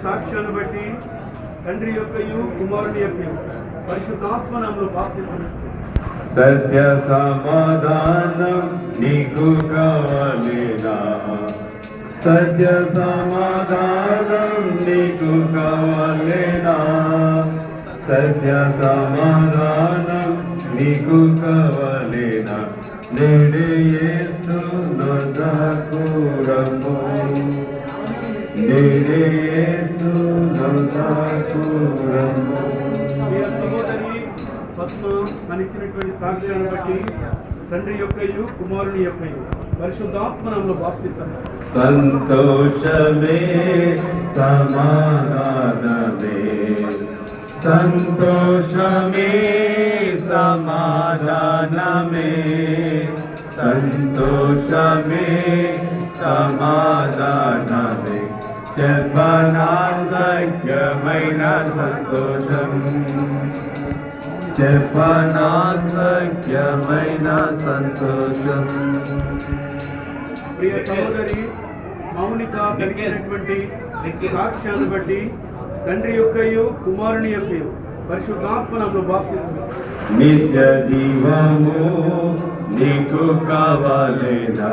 సాక్ష్యాన్ని బట్టి తండ్రి యొక్కయు కుమారుని యొక్కయు పరిశుద్ధాత్మ నామములో బాప్తిస్మమిస్తున్నాను. సత్య సమాధానం నీకు కావాలినా, సత్య సమాధానం నీకు కావాలినా, సత్య సమాధానం నీకు కావాలినా, నేడే యేసు నొద్దకు రమ్ము, నేడే యేసు నొద్దకు రమ్ము. ఇచ్చినటువంటి సాక్ష్యాన్ని బట్టి తండ్రి యొక్కయు కుమారుని యొక్కయు పరిశుద్ధాత్మ నామములో బాప్తిస్మమిస్తున్నాను. సంతోషమే సమాధానమే, సంతోషమే సమాధానమే, సంతోషమే సమాధానమే, చెప్పనాసక్యమైన సంతోషం, చెప్పనాసక్యమైన సంతోషం. ప్రియ సహోదరి మౌనిక కలిగినటువంటి సాక్ష్యాన్ని బట్టి తండ్రి యొక్కయు కుమారుని యొక్కయు పరిశుద్ధాత్మ నామములో బాప్తిస్మమిస్తున్నాను. నిత్య జీవము నీకు కావాలినా,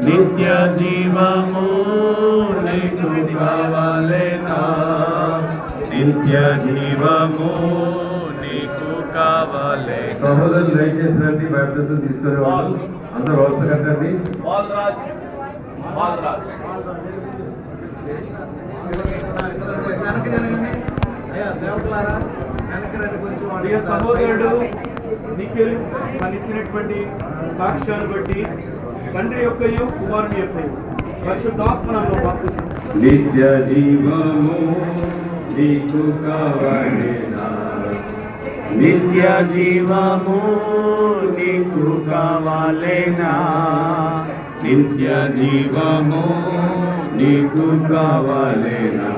నిత్య జీవము నీకు కావాలినా, నిత్య జీవము నీకు కావాలే. సహోదరులు దయచేసి రండి, బాప్తిసం తీసుకునే వాళ్ళు అందరూ వరుస కట్టండి. సహోదరుడు నిఖిల్ ఇచ్చినటువంటి సాక్ష్యాన్ని బట్టి తండ్రి యొక్కయు కుమారుని యొక్కయు పరిశుద్ధాత్మ నామములో బాప్తిస్మమిస్తున్నాను. నిత్య జీవము నీకు కావాలినా, నిత్య జీవము నీకు కావాలినా, నిత్య జీవము నీకు కావాలినా,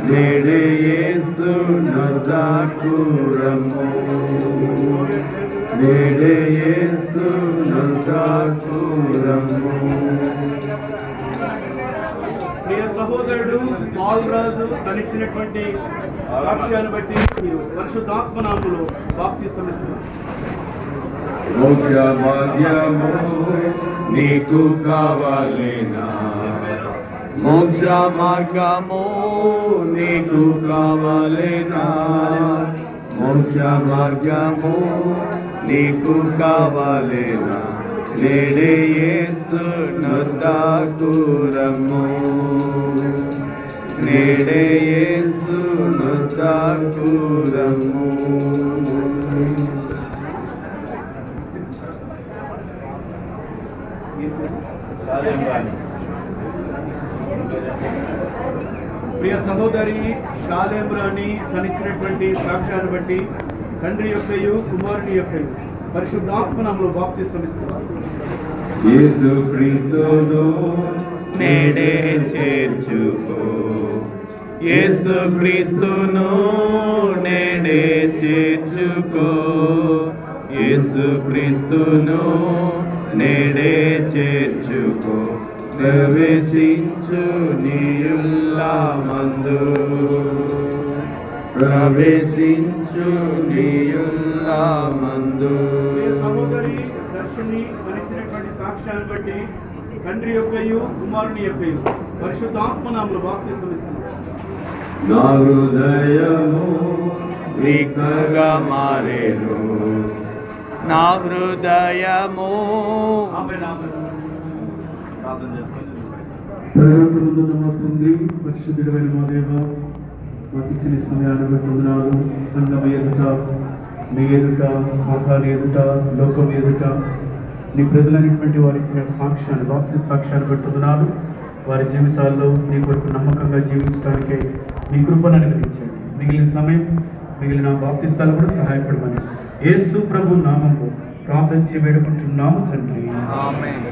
నేడే యేసు నొద్దకు రమ్ము, నేడే యేసు నొద్దకు రమ్ము. ప్రియ సహోదరుడు బాలరాజు తనిచ్చినటువంటి సాక్ష్యాన్ని బట్టి పరిశుద్ధాత్మ నామములో బాప్తిస్మమిస్తున్నాను. మోక్ష భాగ్యము నీకు కావాలినా, మోక్ష మార్గము నీకు కావాలినా, మోక్ష మార్గము నీకు కావాలినా, నేడే యేసు నొద్దకు రమ్ము, నేడే యేసు నొద్దకు రమ్ము. ప్రియ సహోదరి షాలేంరాణి తనిచ్చినటువంటి సాక్ష్యాన్ని బట్టి తండ్రి యొక్కయు కుమారుని యొక్కయు పరిశుద్ధాత్మ నామములో బాప్తిస్మమిస్తున్నాను. యేసు క్రీస్తును నేడే చేర్చుకో, యేసు క్రీస్తును నేడే చేర్చుకో, యేసు క్రీస్తును నేడే చేర్చుకో, ప్రవేశించు నీయుల్లమందు, ప్రవేశించు నీయుల్లమందు. సహోదరి దర్శిని మరిచినటువంటి సాక్ష్యాన్ని బట్టి తండ్రి యొక్కయు కుమారుని యొక్కయు పరిశుద్ధాత్మ నామములో బాప్తిస్మమిస్తున్నాను. నా హృదయము వికగా మారేను, నా హృదయము తండ్రి పరిశుద్ధుడైన మా దేవ, మాకు ఇచ్చిన సమయాన్ని బట్టి వందనాలు. సంఘం ఎదుట, నీ ఎదుట, సాకాలు ఎదుట, లోకం ఎదుట నీ ప్రజలైనటువంటి వారు ఇచ్చిన సాక్ష్యాన్ని బాప్తి సాక్ష్యాన్ని బట్టి వందనాలు. వారి జీవితాల్లో నీ కొరకు నమ్మకంగా జీవించడానికి నీ కృపను అనుగ్రహించండి. మిగిలిన సమయం, మిగిలిన బాప్తిస్తాలు కూడా సహాయపడమని యేసు ప్రభు నామములో ప్రార్థించి వేడుకుంటున్నాము తండ్రి. ఆమేన్.